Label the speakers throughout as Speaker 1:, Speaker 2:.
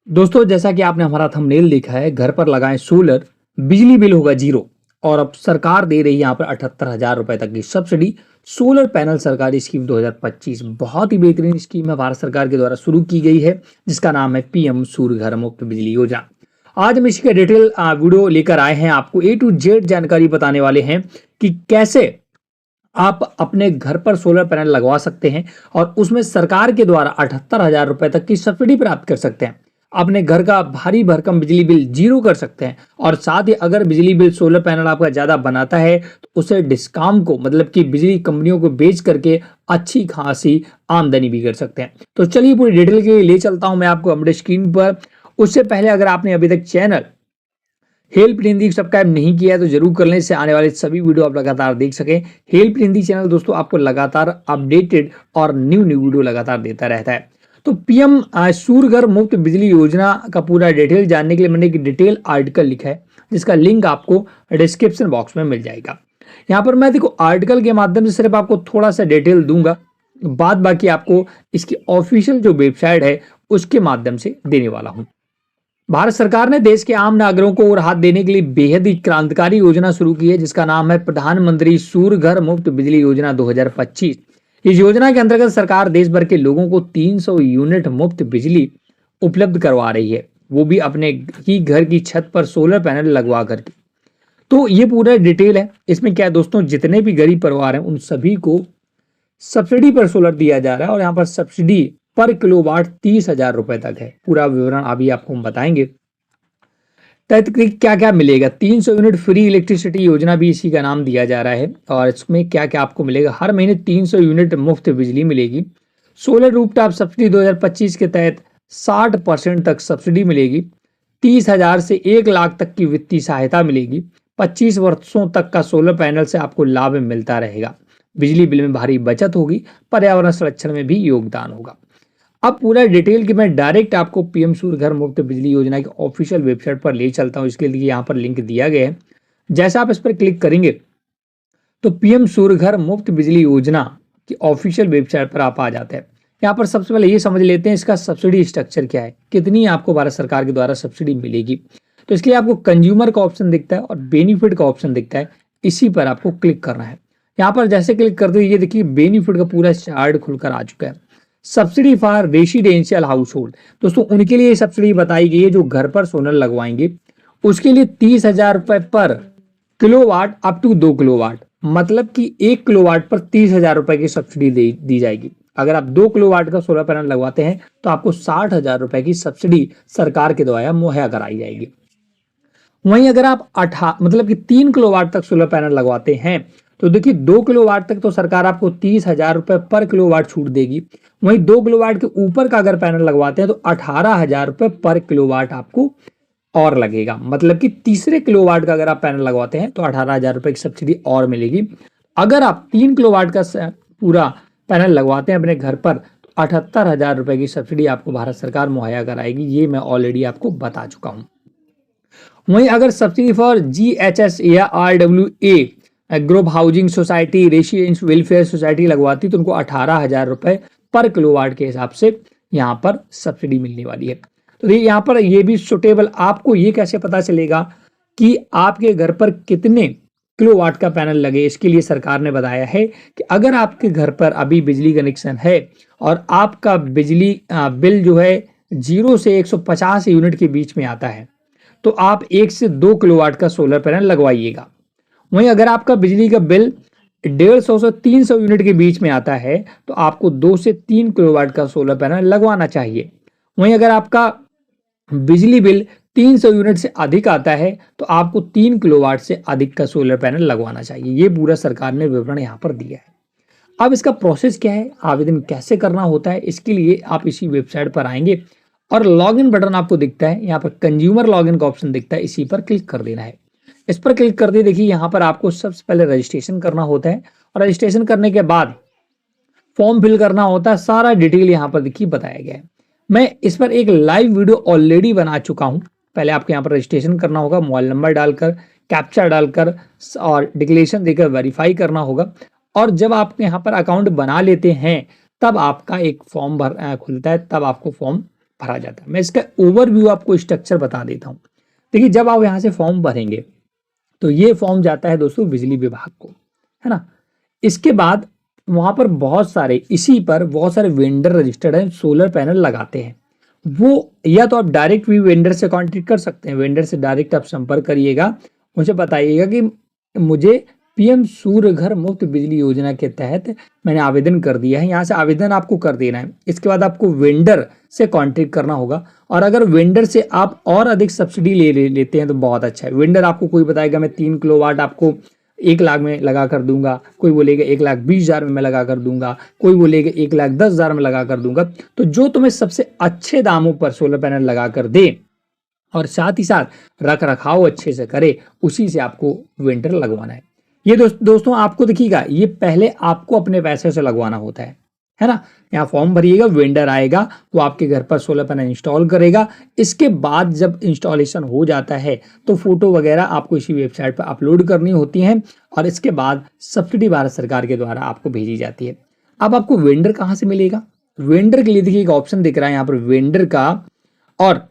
Speaker 1: दोस्तों, जैसा कि आपने हमारा थंबनेल देखा है, घर पर लगाएं सोलर, बिजली बिल होगा जीरो। और अब सरकार दे रही है यहाँ पर 78,000 रुपए तक की सब्सिडी। सोलर पैनल सरकारी स्कीम 2025 बहुत ही बेहतरीन स्कीम है, भारत सरकार के द्वारा शुरू की गई है, जिसका नाम है पीएम सूर्य घर मुफ्त बिजली योजना। आज हम इसके डिटेल वीडियो लेकर आए हैं, आपको ए टू जेड जानकारी बताने वाले हैं कि कैसे आप अपने घर पर सोलर पैनल लगवा सकते हैं और उसमें सरकार के द्वारा 78,000 रुपए तक की सब्सिडी प्राप्त कर सकते हैं। अपने घर का भारी भरकम बिजली बिल जीरो कर सकते हैं और साथ ही अगर बिजली बिल सोलर पैनल आपका ज्यादा बनाता है तो उसे डिस्काम को मतलब कि बिजली कंपनियों को बेच करके अच्छी खासी आमदनी भी कर सकते हैं। तो चलिए पूरी डिटेल के लिए ले चलता हूं मैं आपको अपने स्क्रीन पर। उससे पहले अगर आपने अभी तक चैनल हेल्प हिंदी सब्सक्राइब नहीं किया है तो जरूर कर लें, इससे आने वाले सभी वीडियो आप लगातार देख सकें। हेल्प हिंदी चैनल दोस्तों आपको लगातार अपडेटेड और न्यू वीडियो लगातार देता रहता है। तो पीएम सूर्य घर मुफ्त बिजली योजना का पूरा डिटेल जानने के लिए मैंने एक डिटेल आर्टिकल लिखा है, जिसका लिंक आपको डिस्क्रिप्शन बॉक्स में मिल जाएगा। यहाँ पर मैं देखो आर्टिकल के माध्यम से सिर्फ आपको थोड़ा सा डिटेल दूंगा, बाद बाकी आपको इसकी ऑफिशियल जो वेबसाइट है उसके माध्यम से देने वाला हूं। भारत सरकार ने देश के आम नागरिकों को राहत देने के लिए बेहद ही क्रांतिकारी योजना शुरू की है, जिसका नाम है प्रधानमंत्री सूर्य घर मुफ्त बिजली योजना 2025। इस योजना के अंतर्गत सरकार देश भर के लोगों को 300 यूनिट मुफ्त बिजली उपलब्ध करवा रही है, वो भी अपने ही घर की छत पर सोलर पैनल लगवा करके। तो ये पूरा डिटेल है। इसमें क्या है दोस्तों, जितने भी गरीब परिवार हैं उन सभी को सब्सिडी पर सोलर दिया जा रहा है और यहाँ पर सब्सिडी पर किलोवाट 30,000 रुपए तक है। पूरा विवरण अभी आपको हम बताएंगे। तहत क्या क्या मिलेगा, 300 यूनिट फ्री इलेक्ट्रिसिटी योजना भी इसी का नाम दिया जा रहा है और इसमें क्या क्या आपको मिलेगा, हर महीने 300 यूनिट मुफ्त बिजली मिलेगी। सोलर रूफटॉप सब्सिडी 2025 के तहत 60% तक सब्सिडी मिलेगी। 30,000 से 1 लाख तक की वित्तीय सहायता मिलेगी। 25 वर्षों तक का सोलर पैनल से आपको लाभ मिलता रहेगा। बिजली बिल में भारी बचत होगी, पर्यावरण संरक्षण में भी योगदान होगा। अब पूरा डिटेल की मैं डायरेक्ट आपको पीएम सूर्य घर मुफ्त बिजली योजना की ऑफिशियल वेबसाइट पर ले चलता हूं। इसके लिए यहाँ पर लिंक दिया गया है, जैसा आप इस पर क्लिक करेंगे तो पीएम सूर्य घर मुफ्त बिजली योजना की ऑफिशियल वेबसाइट पर आप आ जाते हैं। यहाँ पर सबसे पहले ये समझ लेते हैं इसका सब्सिडी स्ट्रक्चर क्या है, कितनी आपको भारत सरकार के द्वारा सब्सिडी मिलेगी। तो इसके लिए आपको कंज्यूमर का ऑप्शन दिखता है और बेनिफिट का ऑप्शन दिखता है, इसी पर आपको क्लिक करना है। यहाँ पर जैसे क्लिक करते ये देखिए बेनिफिट का पूरा चार्ट खुलकर आ चुका है। Subsidy for residential house hold, दोस्तों उनके लिए सब्सिडी बताई गई है जो घर पर सोलर लगवाएंगे। उसके लिए 30,000 रुपए पर किलोवाट अप टू 2 किलोवाट, मतलब कि 1 किलोवाट पर 30,000 रुपए की सब्सिडी दी जाएगी। अगर आप 2 किलोवाट का सोलर पैनल लगवाते हैं तो आपको 60,000 रुपए की सब्सिडी सरकार के द्वारा मुहैया कराई जाएगी। वहीं अगर आप मतलब कि 3 किलोवाट तक सोलर पैनल लगवाते हैं तो देखिए 2 किलोवाट तक तो सरकार आपको 30,000 रुपए पर किलोवाट छूट देगी। वहीं 2 किलोवाट के ऊपर का अगर पैनल लगवाते हैं तो 18,000 रुपए पर किलोवाट आपको और लगेगा। मतलब कि तीसरे किलोवाट का अगर आप पैनल लगवाते हैं तो 18,000 रुपए की सब्सिडी और मिलेगी। अगर आप 3 किलोवाट का पूरा पैनल लगवाते हैं अपने घर पर तो 78,000 रुपए की सब्सिडी आपको भारत सरकार मुहैया कराएगी। ये मैं ऑलरेडी आपको बता चुका हूं। वहीं अगर सब्सिडी फॉर GHS या RWA group housing society, residence welfare society लगवाती तो उनको 18,000 रुपए पर किलोवाट के हिसाब से यहाँ पर सब्सिडी मिलने वाली है। तो यहाँ पर ये भी सुटेबल, आपको ये कैसे पता चलेगा कि आपके घर पर कितने किलोवाट का पैनल लगे। इसके लिए सरकार ने बताया है कि अगर आपके घर पर अभी बिजली कनेक्शन है और आपका बिजली बिल जो है 0 से 150 यूनिट के बीच में आता है तो आप 1 से 2 किलोवाट का सोलर पैनल लगवाइएगा। वहीं अगर आपका बिजली का बिल 150 से 300 यूनिट के बीच में आता है तो आपको 2 से 3 किलोवाट का सोलर पैनल लगवाना चाहिए। वहीं अगर आपका बिजली बिल 300 यूनिट से अधिक आता है तो आपको 3 किलोवाट से अधिक का सोलर पैनल लगवाना चाहिए। ये पूरा सरकार ने विवरण यहाँ पर दिया है। अब इसका प्रोसेस क्या है, आवेदन कैसे करना होता है, इसके लिए आप इसी वेबसाइट पर आएंगे और लॉगिन बटन आपको दिखता है, यहाँ पर कंज्यूमर लॉगिन का ऑप्शन दिखता है, इसी पर क्लिक कर देना है। इस पर क्लिक कर दिए, देखिए यहाँ पर आपको सबसे पहले रजिस्ट्रेशन करना होता है और रजिस्ट्रेशन करने के बाद फॉर्म फिल करना होता है। सारा डिटेल यहाँ पर देखिए बताया गया है। मैं इस पर एक लाइव वीडियो ऑलरेडी बना चुका हूँ। पहले आपको यहाँ पर रजिस्ट्रेशन करना होगा, मोबाइल नंबर डालकर, कैप्चा डालकर और डिक्लेरेशन देकर वेरीफाई करना होगा। और जब आप यहाँ पर अकाउंट बना लेते हैं तब आपका एक फॉर्म खुलता है, तब आपको फॉर्म भरा जाता है। मैं इसका ओवरव्यू आपको स्ट्रक्चर बता देता हूँ। देखिए, जब आप यहाँ से फॉर्म भरेंगे तो ये फॉर्म जाता है दोस्तों बिजली विभाग को, है ना। इसके बाद वहां पर बहुत सारे, इसी पर बहुत सारे वेंडर रजिस्टर्ड हैं, सोलर पैनल लगाते हैं। वो या तो आप डायरेक्ट भी वेंडर से कांटेक्ट कर सकते हैं, वेंडर से डायरेक्ट आप संपर्क करिएगा, मुझे बताइएगा कि मुझे पीएम सूर्य घर मुफ्त बिजली योजना के तहत मैंने आवेदन कर दिया है। यहाँ से आवेदन आपको कर देना है। इसके बाद आपको वेंडर से कांटेक्ट करना होगा, और अगर वेंडर से आप और अधिक सब्सिडी लेते हैं तो बहुत अच्छा है। वेंडर आपको कोई बताएगा मैं 3 किलोवाट आपको 1 लाख में लगा कर दूंगा, कोई बोलेगा 1,20,000 में मैं लगा कर दूंगा, कोई बोलेगा 1,10,000 में लगा कर दूंगा। तो जो तुम्हें सबसे अच्छे दामों पर सोलर पैनल लगा कर दे और साथ ही साथ रख रखाव अच्छे से करे, उसी से आपको वेंडर लगवाना है। ये दोस्तों आपको देखिएगा, ये पहले आपको अपने पैसे से लगवाना होता है ना। यहाँ फॉर्म भरिएगा, वेंडर आएगा, वो आपके घर पर सोलर पैनल इंस्टॉल करेगा। इसके बाद जब इंस्टॉलेशन हो जाता है तो फोटो वगैरह आपको इसी वेबसाइट पर अपलोड करनी होती हैं, और इसके बाद सब्सिडी भारत सरकार के द्वारा आपको भेजी जाती है। अब आपको वेंडर कहाँ से मिलेगा? वेंडर के लिए देखिए एक ऑप्शन दिख रहा है यहाँ पर वेंडर का, और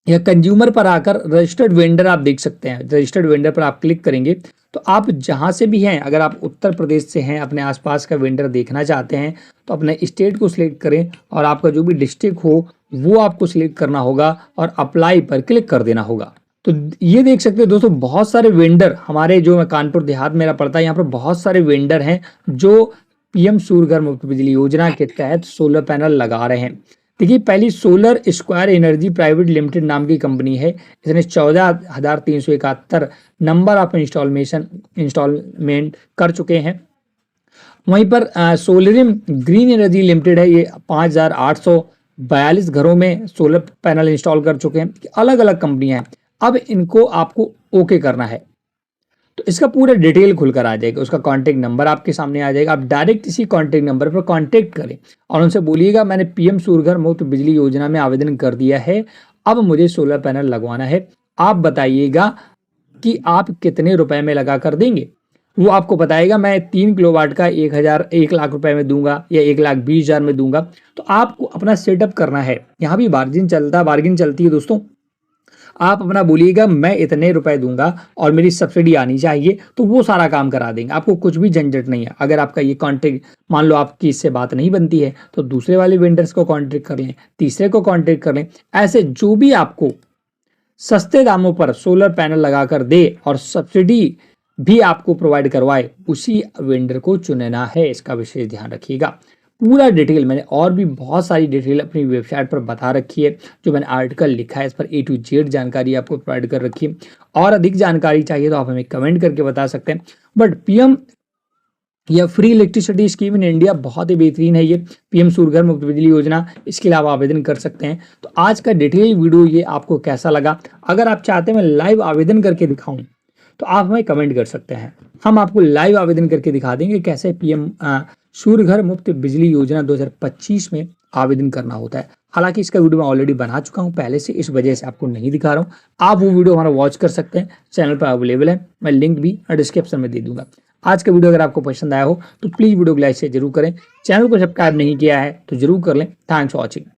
Speaker 1: या कंज्यूमर पर आकर रजिस्टर्ड वेंडर आप देख सकते हैं। रजिस्टर्ड वेंडर पर आप क्लिक करेंगे तो आप जहां से भी हैं, अगर आप उत्तर प्रदेश से हैं, अपने आसपास का वेंडर देखना चाहते हैं तो अपने स्टेट को सिलेक्ट करें, और आपका जो भी डिस्ट्रिक्ट हो वो आपको सिलेक्ट करना होगा और अप्लाई पर क्लिक कर देना होगा। तो ये देख सकते हो दोस्तों, बहुत सारे वेंडर हमारे, जो मैं कानपुर देहात मेरा पड़ता है, यहाँ पर बहुत सारे वेंडर हैं जो पीएम सूर्य घर मुफ्त बिजली योजना के तहत सोलर पैनल लगा रहे हैं। देखिए, पहली solar square energy private limited नाम की कंपनी है। इसने 14,371 नंबर ऑफ इंस्टॉलमेंट कर चुके हैं। वहीं पर सोलरिम ग्रीन एनर्जी लिमिटेड है, ये 5,842 घरों में सोलर पैनल इंस्टॉल कर चुके हैं। अलग अलग कंपनियां हैं। अब इनको आपको ओके करना है तो इसका पूरा डिटेल खुलकर आ जाएगा, उसका कांटेक्ट नंबर आपके सामने आ जाएगा। आप डायरेक्ट इसी कांटेक्ट नंबर पर कांटेक्ट करें और उनसे बोलिएगा मैंने पीएम सूर्य घर मुफ्त बिजली योजना में आवेदन कर दिया है, अब मुझे सोलर पैनल लगवाना है। आप बताइएगा कि आप कितने रुपए में लगा कर देंगे। वो आपको बताएगा मैं 3 किलोवाट का 1 लाख रुपए में दूंगा या 1,20,000 में दूंगा। तो आपको अपना सेटअप करना है। यहाँ भी बार्गिन चलती है दोस्तों। आप अपना बोलिएगा मैं इतने रुपए दूंगा और मेरी सब्सिडी आनी चाहिए, तो वो सारा काम करा देंगे। आपको कुछ भी झंझट नहीं है। अगर आपका ये कॉन्टेक्ट, मान लो आपकी इससे बात नहीं बनती है तो दूसरे वाले वेंडर्स को कॉन्टेक्ट कर लें, तीसरे को कॉन्टेक्ट कर लें। ऐसे जो भी आपको सस्ते दामों पर सोलर पैनल लगाकर दे और सब्सिडी भी आपको प्रोवाइड करवाए, उसी वेंडर को चुनना है। इसका विशेष ध्यान रखिएगा। पूरा डिटेल मैंने और भी बहुत सारी डिटेल अपनी वेबसाइट पर बता रखी है, जो मैंने आर्टिकल लिखा है इस पर A to Z जानकारी आपको प्रोवाइड कर रखी है। और अधिक जानकारी चाहिए तो आप हमें कमेंट करके बता सकते हैं। बट पीएम या free electricity scheme in India बहुत ही बेहतरीन है। ये पीएम सूर्य घर मुफ्त बिजली योजना, इसके लिए आप आवेदन कर सकते हैं। तो आज का डिटेल वीडियो ये आपको कैसा लगा? अगर आप चाहते हैं मैं लाइव आवेदन करके दिखाऊं तो आप हमें कमेंट कर सकते हैं। हम आपको लाइव आवेदन करके दिखा देंगे कैसे पीएम सूर्य घर मुफ्त बिजली योजना 2025 में आवेदन करना होता है। हालांकि इसका वीडियो मैं ऑलरेडी बना चुका हूं पहले से, इस वजह से आपको नहीं दिखा रहा हूं। आप वो वीडियो हमारा वॉच कर सकते हैं, चैनल पर अवेलेबल है। मैं लिंक भी डिस्क्रिप्शन में दे दूंगा। आज का वीडियो अगर आपको पसंद आया हो तो प्लीज वीडियो को लाइक से जरूर करें। चैनल को सब्सक्राइब नहीं किया है तो जरूर कर लें। Thanks for watching.